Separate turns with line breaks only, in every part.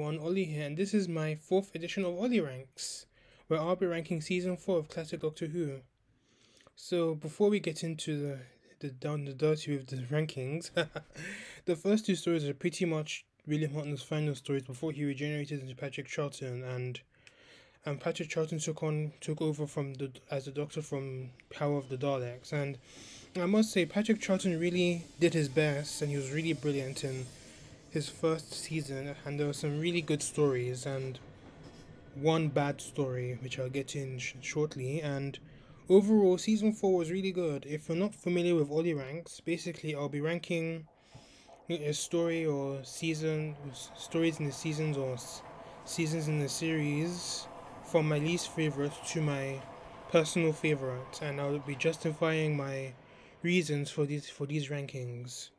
Ollie here, and this is my fourth edition of Olly Ranks, where I'll be ranking season 4 of classic Doctor Who. So before we get into the down the dirty with the rankings, the first two stories are pretty much William Hartnell's final stories before he regenerated into Patrick Charlton, and Patrick Charlton took over as the Doctor from Power of the Daleks, and I must say Patrick Charlton really did his best, and he was really brilliant in his first season, and there were some really good stories and one bad story, which I'll get in shortly. And overall, season 4 was really good. If you're not familiar with Olly Ranks, basically I'll be ranking a story or season, stories in the seasons or seasons in the series from my least favorite to my personal favorite, and I'll be justifying my reasons for these rankings.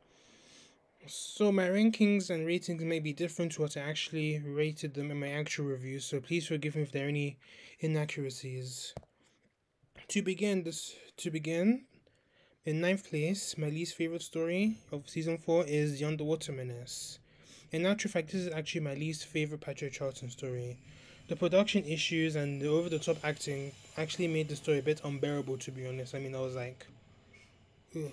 So my rankings and ratings may be different to what I actually rated them in my actual review, so please forgive me if there are any inaccuracies. To begin, in ninth place, my least favorite story of season 4 is The Underwater Menace. In actual fact, this is actually my least favorite Patrick Charlton story. The production issues and the over the top acting actually made the story a bit unbearable, to be honest. I mean, I was like, ugh.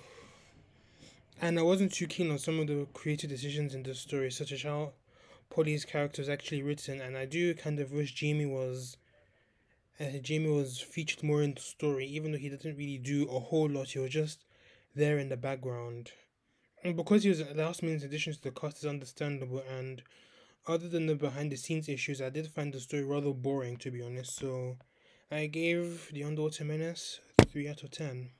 And I wasn't too keen on some of the creative decisions in the story, such as how Polly's character was actually written, and I do kind of wish Jamie was featured more in the story, even though he didn't really do a whole lot. He was just there in the background, and because he was a last minute addition to the cast is understandable. And other than the behind the scenes issues, I did find the story rather boring, to be honest. So I gave The Underwater Menace 3 out of 10.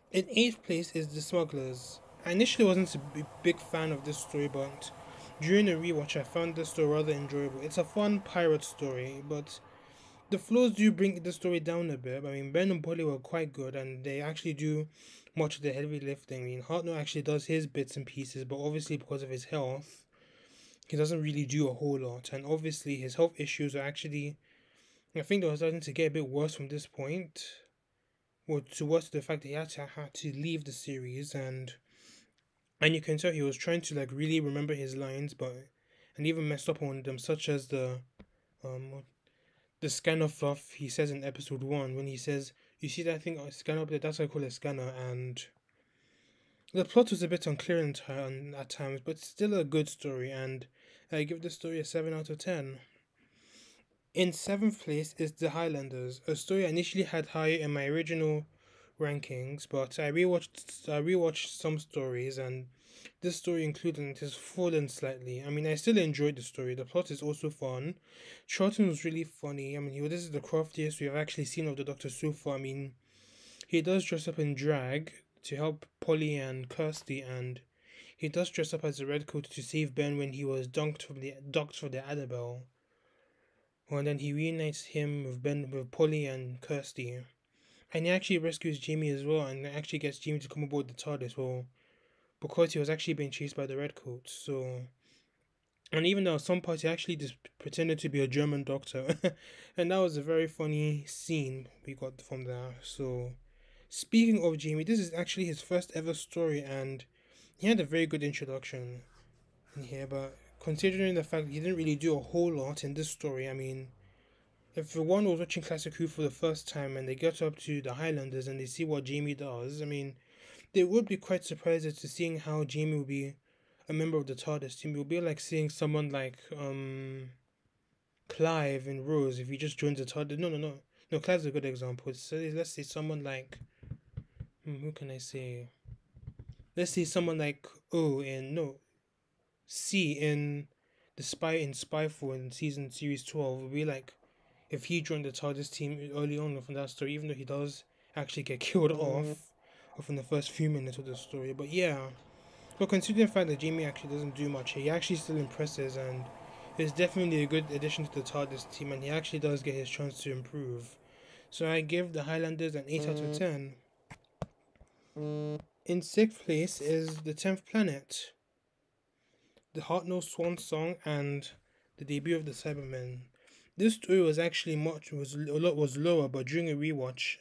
In eighth place is The Smugglers. I initially wasn't a big fan of this story, but during a rewatch, I found this story rather enjoyable. It's a fun pirate story, but the flaws do bring the story down a bit. I mean, Ben and Polly were quite good, and they actually do much of the heavy lifting. I mean, Hartnell actually does his bits and pieces, but obviously because of his health, he doesn't really do a whole lot. And obviously, his health issues are actually, I think they were starting to get a bit worse from this point. Well, towards the fact that he had to leave the series, and you can tell he was trying to like really remember his lines, but and even messed up on them, such as um the scanner fluff he says in episode 1 when he says, "You see that thing, scanner up there? That's what I call a scanner." And the plot was a bit unclear at times, but still a good story, and I give the story a 7 out of 10. In seventh place is The Highlanders, a story I initially had higher in my original rankings, but I rewatched some stories, and this story included it has fallen slightly. I mean, I still enjoyed the story. The plot is also fun. Charlton was really funny. I mean, this is the craftiest we have actually seen of the Doctor so far. I mean, he does dress up in drag to help Polly and Kirsty, and he does dress up as a redcoat to save Ben when he was docked for the Annabelle. Well, and then he reunites him with Polly and Kirsty. And he actually rescues Jamie as well, and actually gets Jamie to come aboard the TARDIS. Well, because he was actually being chased by the Redcoats. So, and even though some parts he actually just pretended to be a German doctor, and that was a very funny scene we got from there. So, speaking of Jamie, this is actually his first ever story, and he had a very good introduction in here. But considering the fact that he didn't really do a whole lot in this story, I mean, if one was watching Classic Who for the first time and they get up to the Highlanders and they see what Jamie does, I mean, they would be quite surprised as to seeing how Jamie will be a member of the TARDIS team. It will be like seeing someone like Clive in Rose if he just joins the TARDIS. No. Clive's a good example. So let's say someone like who can I say? Let's say someone like C in Spyfall in series 12 would be like if he joined the TARDIS team early on from that story, even though he does actually get killed off within the first few minutes of the story. But yeah, but considering the fact that Jamie actually doesn't do much, he actually still impresses and is definitely a good addition to the TARDIS team, and he actually does get his chance to improve. So I give the Highlanders an 8 out of 10. In sixth place is The 10th Planet, the Hartnell Swan Song, and the debut of the Cybermen. This story was actually was lower, but during a rewatch,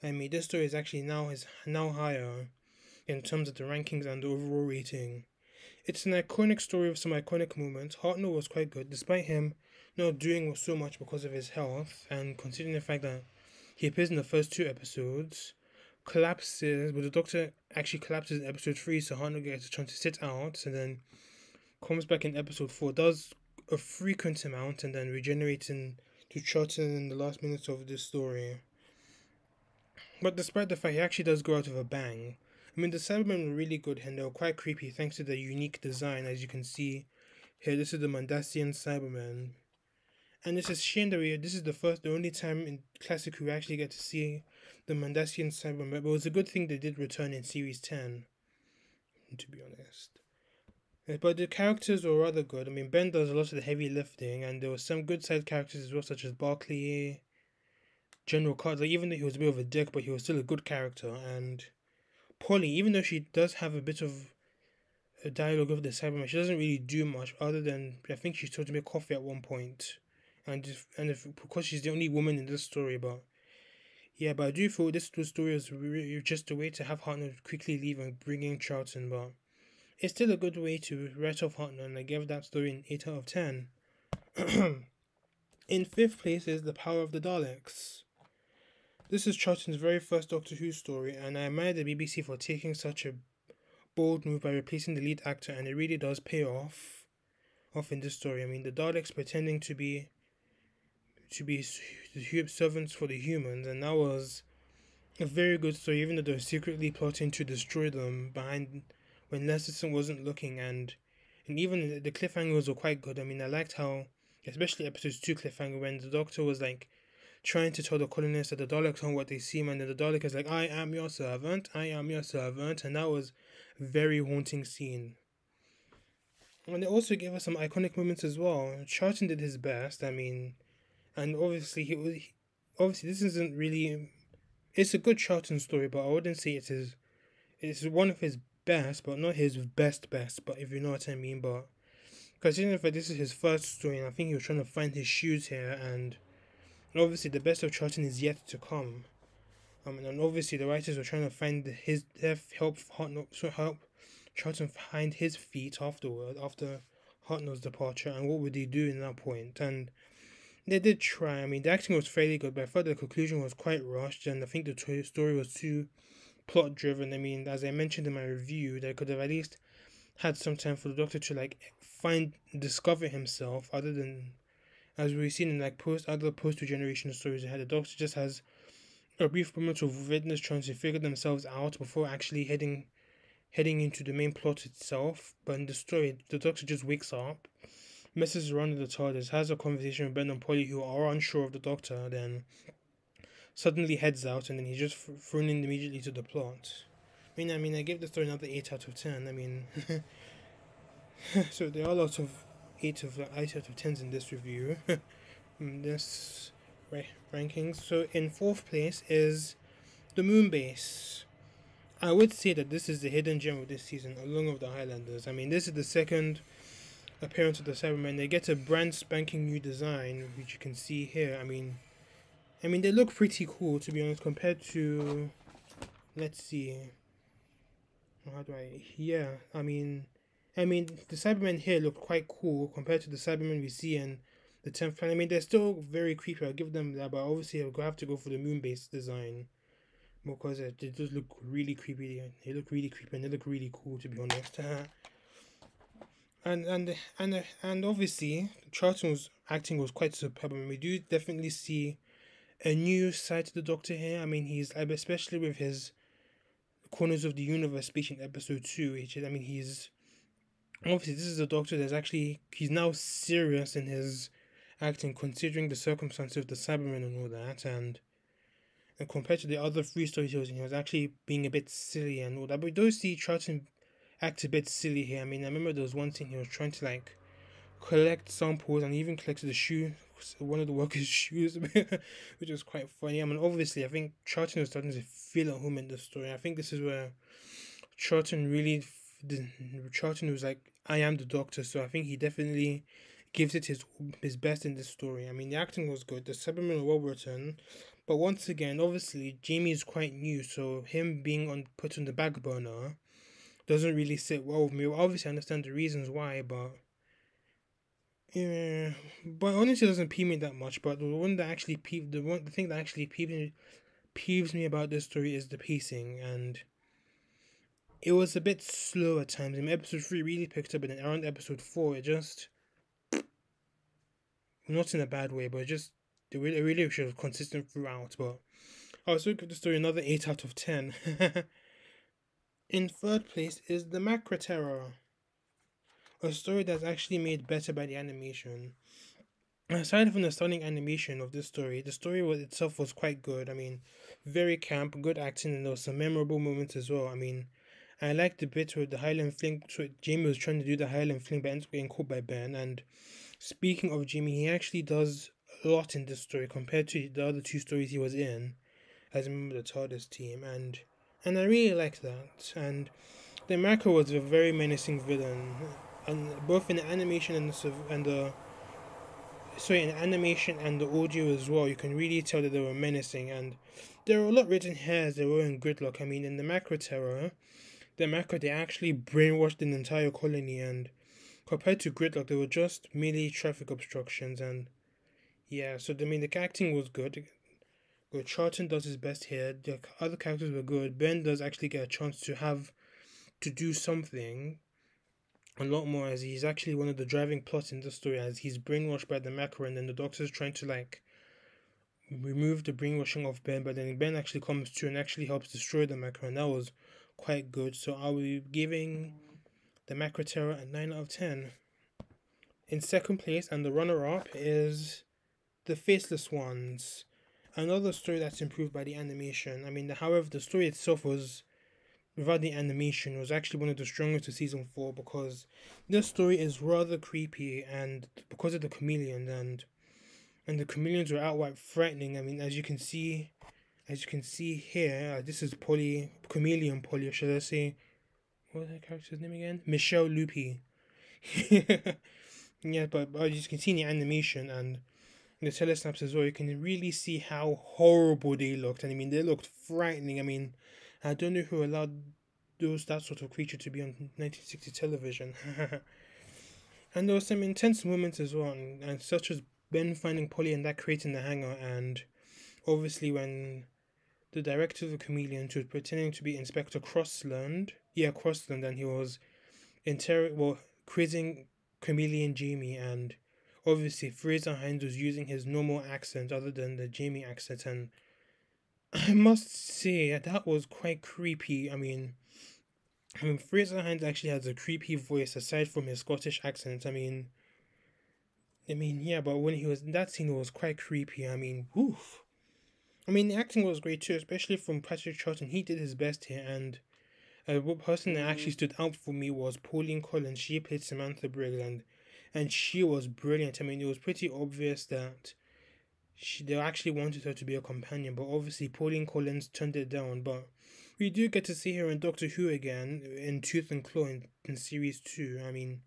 I mean, this story is actually now higher in terms of the rankings and the overall rating. It's an iconic story with some iconic moments. Hartnell was quite good, despite him not doing so much because of his health, and considering the fact that he appears in the first two episodes, collapses, but the Doctor actually collapses in episode 3, so Hartnell gets a chance to sit out, and then comes back in episode 4, does a frequent amount, and then regenerates to Charlton in the last minutes of this story. But despite the fact he actually does go out with a bang, I mean, the Cybermen were really good and they were quite creepy thanks to their unique design, as you can see here. This is the Mandasian Cybermen. And it's a shame that this is the only time in Classic we actually get to see the Mandasian Cybermen, but it was a good thing they did return in Series 10, to be honest. But the characters were rather good. I mean, Ben does a lot of the heavy lifting, and there were some good side characters as well, such as Barclay, General Carter, even though he was a bit of a dick, but he was still a good character, and Polly, even though she does have a bit of a dialogue with the Cyberman, she doesn't really do much other than I think she's told to make coffee at one point, because she's the only woman in this story. But yeah, but I do feel this story was just a way to have Hartnell quickly leave and bring in Charlton, but it's still a good way to write off Hartnell, and I gave that story an 8 out of 10. In fifth place is The Power of the Daleks. This is Charlton's very first Doctor Who story, and I admire the BBC for taking such a bold move by replacing the lead actor, and it really does pay off in this story. I mean, the Daleks pretending to be the servants for the humans, and that was a very good story, even though they were secretly plotting to destroy them behind when Lesterson wasn't looking, and even the cliffhangers were quite good. I mean, I liked how, especially episode 2 cliffhanger, when the Doctor was like trying to tell the colonists that the Daleks aren't what they seem, and then the Dalek is like, I am your servant, and that was a very haunting scene. And they also gave us some iconic moments as well. Charlton did his best, I mean, and obviously this isn't really, it's a good Charlton story, but I wouldn't say it's one of his best, but not his best, but if you know what I mean. But considering that this is his first story, and I think he was trying to find his shoes here, and obviously the best of Charlton is yet to come. And obviously the writers were trying to find help Charlton find his feet after Hartnell's departure, and what would they do in that point? And they did try. I mean, the acting was fairly good, but I thought the conclusion was quite rushed, and I think the story was too plot driven. I mean, as I mentioned in my review, they could have at least had some time for the Doctor to discover himself, other than as we've seen in other post-regeneration stories. The Doctor just has a brief moment of witness trying to figure themselves out before actually heading into the main plot itself. But in the story, the Doctor just wakes up, messes around in the TARDIS, has a conversation with Ben and Polly, who are unsure of the Doctor, then suddenly heads out, and then he's just thrown in immediately to the plot. I mean, I gave the story another 8 out of 10. I mean, so there are lots of 8 out of 10s in this review. This rankings. So in fourth place is the Moonbase. I would say that this is the hidden gem of this season, along with the Highlanders. I mean, this is the second appearance of the Cybermen. They get a brand spanking new design, which you can see here. I mean, they look pretty cool, to be honest, compared to, let's see, I mean, the Cybermen here look quite cool compared to the Cybermen we see in the 10th planet. I mean, they're still very creepy, I'll give them that, but obviously I'll have to go for the Moonbase design, because they just look really creepy. They look really creepy, and they look really cool, to be honest. And obviously, Charlton's acting was quite superb. I mean, we do definitely see a new side to the Doctor here. I mean, he's, especially with his Corners of the Universe speech in episode 2, which is, I mean, he's, obviously this is a Doctor he's now serious in his acting, considering the circumstances of the Cybermen and all that, and compared to the other 3 stories, he was actually being a bit silly and all that. But we do see Charlton act a bit silly here. I mean, I remember there was one scene he was trying to collect samples, and he even collected one of the workers' shoes, which was quite funny. I mean, obviously, I think Charlton was starting to feel at home in the story. I think this is where Charlton was like, I am the Doctor, so I think he definitely gives it his best in this story. I mean, the acting was good, the Cybermen were well written, but once again, obviously, Jamie is quite new, so him being put on the back burner doesn't really sit well with me. Obviously, I understand the reasons why, but yeah, but honestly, it doesn't peeve me that much. But the thing that actually peeves me about this story is the pacing, and it was a bit slow at times. In episode 3 really picked up, and then around episode 4 it just, not in a bad way, but just it really should have consistent throughout. But I was looking at the story, another 8 out of 10. In third place is the Macro Terror, a story that's actually made better by the animation. Aside from the stunning animation of this story, the story itself was quite good. I mean, very camp, good acting, and there was some memorable moments as well. I mean, I liked the bit where the Highland Fling, so Jamie was trying to do the Highland Fling, but ends up getting caught by Ben. And speaking of Jamie, he actually does a lot in this story compared to the other two stories he was in as a member of the TARDIS team, and I really like that. And the Macro was a very menacing villain, and both in the animation and the in animation and the audio as well, you can really tell that they were menacing, and there were a lot written here as they were in Gridlock. I mean, in the Macro Terror, the Macro, they actually brainwashed an entire colony, and compared to Gridlock, they were just merely traffic obstructions. And yeah, so I mean, the acting was good. Good. Charlton does his best here. The other characters were good. Ben does actually get a chance to do something a lot more, as he's actually one of the driving plots in the story, as he's brainwashed by the Macro, and then the Doctor's trying to like remove the brainwashing of Ben, but then Ben actually comes to and actually helps destroy the Macro, and that was quite good. So I'll be giving the Macro Terror a 9 out of 10. In second place, and the runner-up, is the Faceless Ones, another story that's improved by the animation. I mean, however, the story itself was, without the animation, was actually one of the strongest of season 4, because this story is rather creepy, and because of the chameleon, and the chameleons were outright frightening. I mean, as you can see here, this is Chameleon Polly, or should I say, what was that character's name again? Michelle Loopy. Yeah, but as you can see in the animation and the telesnaps as well, you can really see how horrible they looked. And I mean, they looked frightening. I mean, I don't know who allowed that sort of creature to be on 1960 television. And there were some intense moments as well, and such as Ben finding Polly and that crate in the hangar, and obviously when the director of the Chameleon, who was pretending to be Inspector Crossland, and he was quizzing Chameleon Jamie, and obviously Fraser Hines was using his normal accent other than the Jamie accent, and I must say that was quite creepy. I mean, Fraser Hines actually has a creepy voice aside from his Scottish accent. Yeah, but when he was in that scene, it was quite creepy. I mean, woof. I mean, the acting was great too, especially from Patrick Troughton. He did his best here, and one person that actually stood out for me was Pauline Collins. She played Samantha Briggs, and she was brilliant. I mean, it was pretty obvious that they actually wanted her to be a companion, but obviously Pauline Collins turned it down. But we do get to see her in Doctor Who again in Tooth and Claw in series 2. I mean,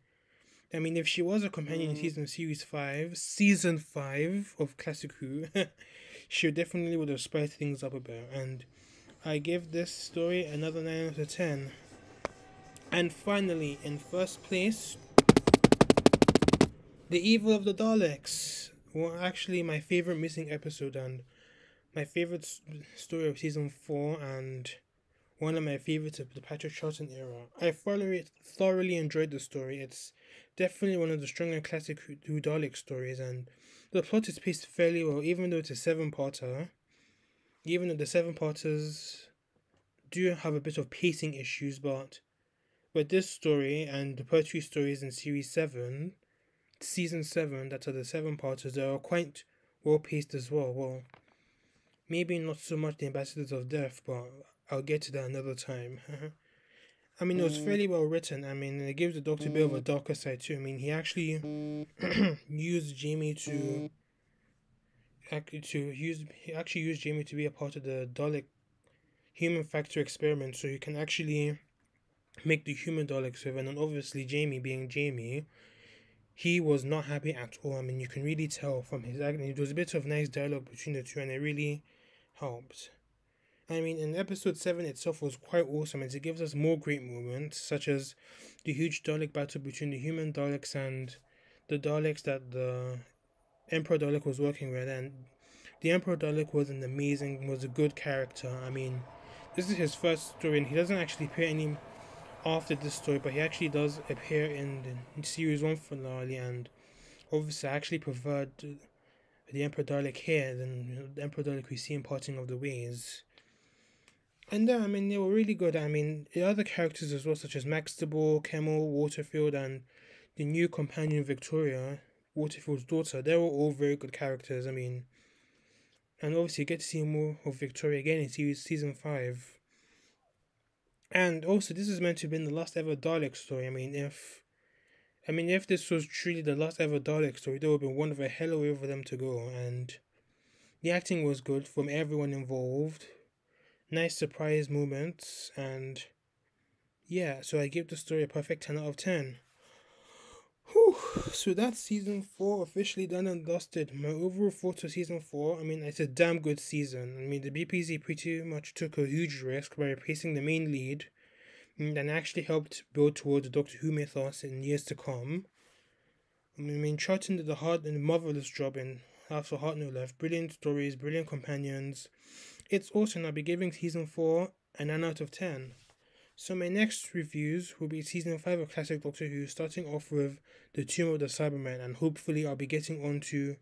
if she was a companion in season 5 of Classic Who, she definitely would have spiced things up a bit. And I give this story another 9 out of 10. And finally, in first place, The Evil of the Daleks. Well, actually, my favorite missing episode and my favorite story of season 4, and one of my favorites of the Patrick Troughton era. I thoroughly enjoyed the story. It's definitely one of the stronger classic Who Dalek stories, and the plot is paced fairly well, even though it's a 7-parter. Even though the 7-parters do have a bit of pacing issues, but this story and the poetry stories in season 7, that are the 7-parters, they are quite well paced as well. Well, maybe not so much the Ambassadors of Death, but I'll get to that another time. I mean, it was fairly well written. I mean, it gives the Doctor a bit of a darker side too. I mean, he actually used Jamie to be a part of the Dalek human factor experiment, so you can actually make the human Daleks with. And then obviously Jamie, being Jamie, he was not happy at all. I mean, you can really tell from his acting. It was a bit of nice dialogue between the two, and it really helped. I mean, in episode 7 itself was quite awesome, as it gives us more great moments, such as the huge Dalek battle between the human Daleks and the Daleks that the Emperor Dalek was working with. And the Emperor Dalek was a good character. I mean, this is his first story, and he doesn't actually appear any after this story, but he actually does appear in the series 1 finale, and obviously I actually preferred the Emperor Dalek here than the Emperor Dalek we see in Parting of the Ways. And I mean, they were really good. I mean, the other characters as well, such as Maxtable, Kemmel, Waterfield, and the new companion Victoria, Waterfield's daughter, they were all very good characters. I mean, and obviously you get to see more of Victoria again in season 5. And also, this is meant to have been the last ever Dalek story. I mean, if this was truly the last ever Dalek story, there would have been one of a hell of a way for them to go. And the acting was good from everyone involved. Nice surprise moments, and yeah, so I give the story a perfect 10 out of 10. Whew. So that's season 4 officially done and dusted. My overall thoughts of season 4, I mean, it's a damn good season. I mean, the BPZ pretty much took a huge risk by replacing the main lead, and actually helped build towards the Doctor Who mythos in years to come. I mean, Charlton did a hard and marvelous job in After Heart No Left. Brilliant stories, brilliant companions. It's awesome. I'll be giving season 4 a 9 out of 10. So my next reviews will be season 5 of Classic Doctor Who, starting off with The Tomb of the Cybermen, and hopefully I'll be getting on to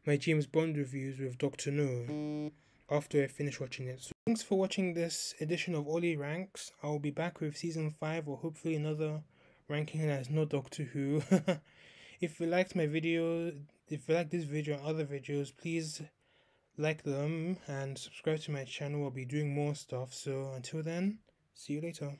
my James Bond reviews with Doctor No after I finish watching it. So thanks for watching this edition of Olly Ranks. I'll be back with season 5, or hopefully another ranking that has no Doctor Who. If you liked my video, if you like this video and other videos, please like them and subscribe to my channel. I'll be doing more stuff. So until then, see you later.